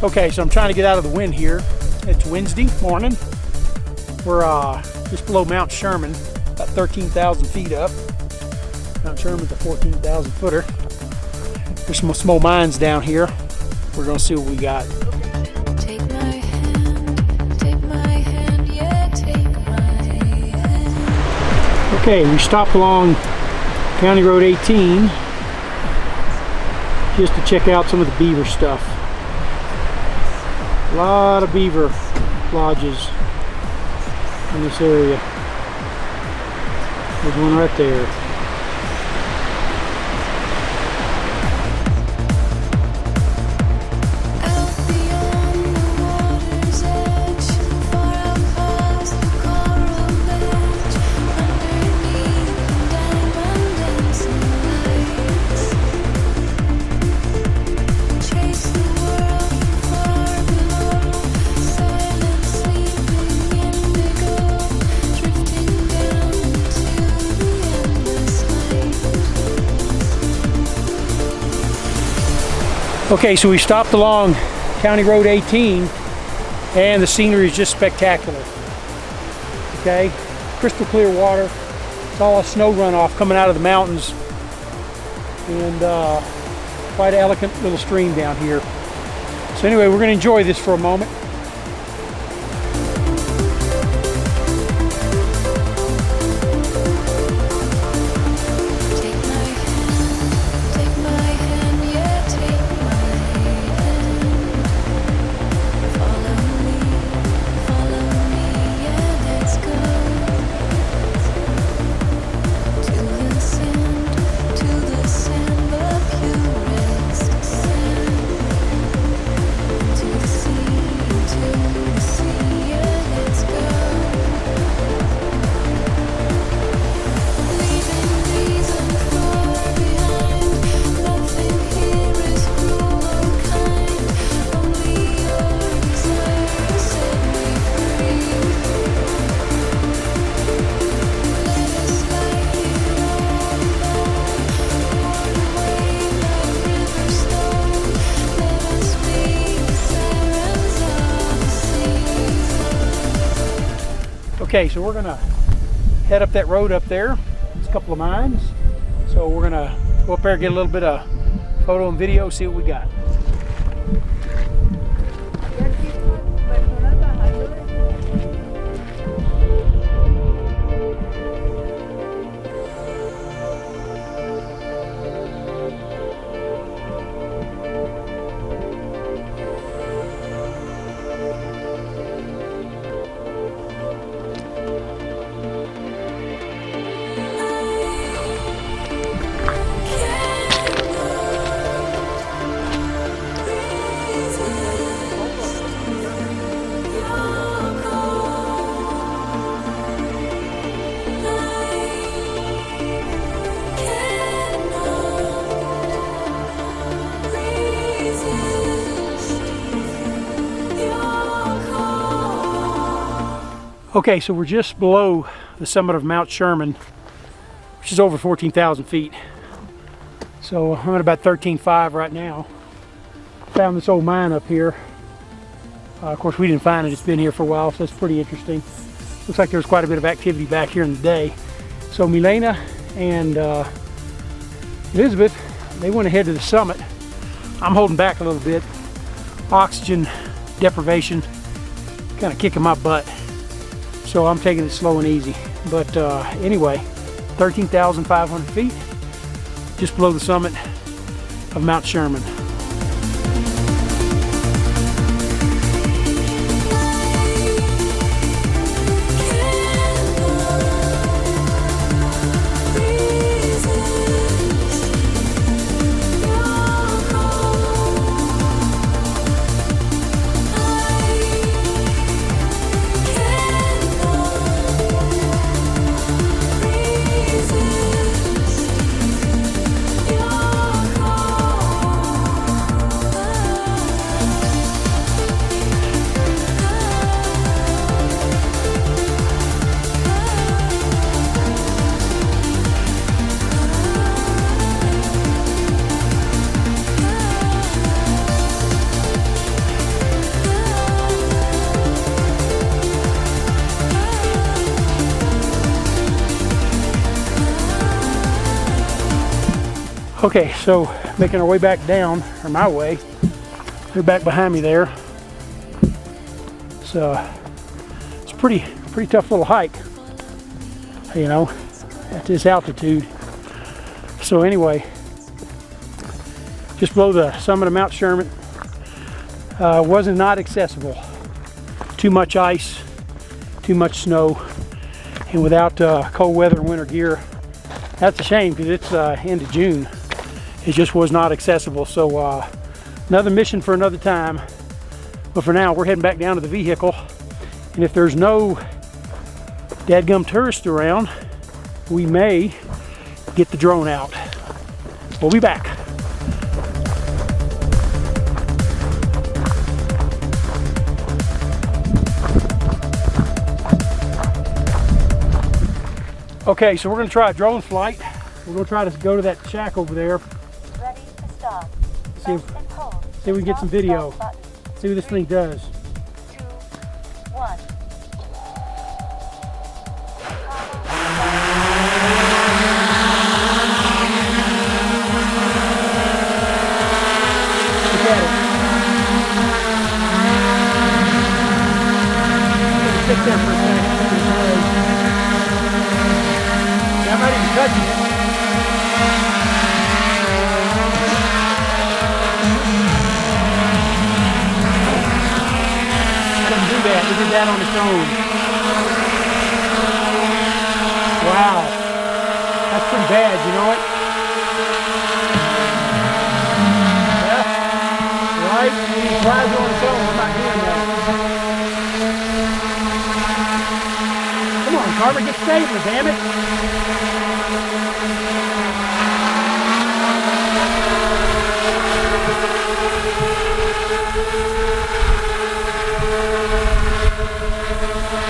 Okay, so I'm trying to get out of the wind here. It's Wednesday morning. We're just below Mount Sherman, about 13,000 feet up. Mount Sherman's a 14,000 footer. There's some small mines down here. We're gonna see what we got. Take my hand, yeah, take my hand. Okay, we stopped along County Road 18 just to check out some of the beaver stuff. A lot of beaver lodges in this area. There's one right there. Okay, so we stopped along County Road 18 and the scenery is just spectacular. Okay, crystal clear water. It's all a snow runoff coming out of the mountains, and quite an elegant little stream down here. So anyway, we're going to enjoy this for a moment. Okay, so we're gonna head up that road up there. There's a couple of mines. So we're gonna go up there, get a little bit of photo and video, see what we got. Okay, so we're just below the summit of Mount Sherman, which is over 14,000 feet. So I'm at about 13.5 right now. Found this old mine up here. Of course, we didn't find it. It's been here for a while, so that's pretty interesting. Looks like there's quite a bit of activity back here in the day. So Milena and Elizabeth, they went ahead to the summit. I'm holding back a little bit. Oxygen deprivation kind of kicking my butt. So I'm taking it slow and easy. But anyway, 13,500 feet, just below the summit of Mount Sherman. Okay, so making our way back down, or my way. They're back behind me there. So it's a pretty tough little hike, you know, at this altitude. So anyway, just below the summit of Mount Sherman, was not accessible. Too much ice, too much snow, and without cold weather and winter gear, that's a shame because it's end of June. It just was not accessible. So another mission for another time. But for now, we're heading back down to the vehicle. And if there's no dadgum tourists around, we may get the drone out. We'll be back. Okay, so we're going to try a drone flight. We're going to try to go to that shack over there. Ready to start. See if we can get some video. See what this thing does. 2, 1. Look at it. I'm going to sit there for a second. I'm not even touching it. Couldn't do that. It did that on its own. Wow. That's pretty bad, you know it? Yeah. Right? It flies on its own. I'm not doing that. Come on, Karma, get stable, damn it.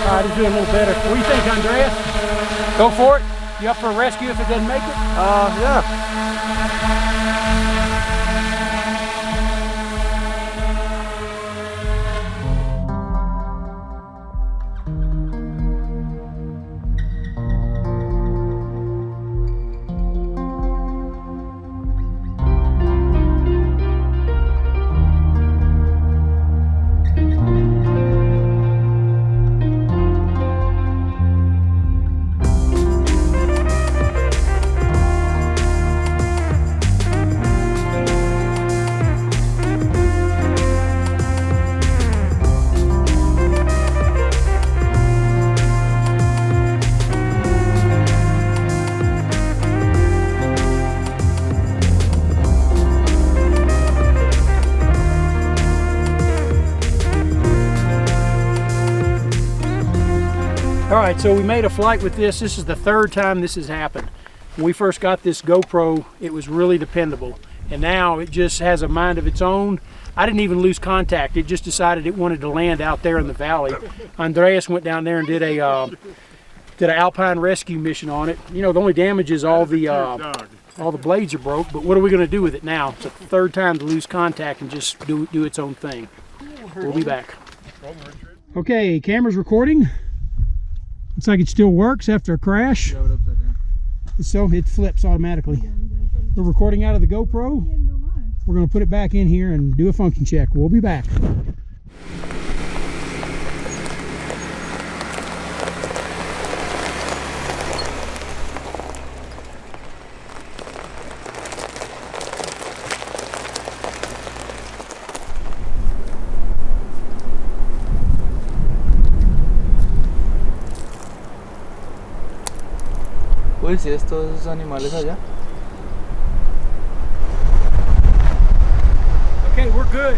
All right, he's doing a little better. What do you think, Andreas? Go for it? You up for a rescue if it doesn't make it? Yeah. All right, so we made a flight with this. This is the third time this has happened. When we first got this GoPro, it was really dependable. And now it just has a mind of its own. I didn't even lose contact. It just decided it wanted to land out there in the valley. Andreas went down there and did an alpine rescue mission on it. You know, the only damage is all the blades are broke, but what are we gonna do with it now? It's the third time to lose contact and just do its own thing. We'll be back. Okay, camera's recording. Looks like it still works after a crash. So it flips automatically. We're recording out of the GoPro. We're going to put it back in here and do a function check. We'll be back. Uy, si estos animales allá. Okay, we're good.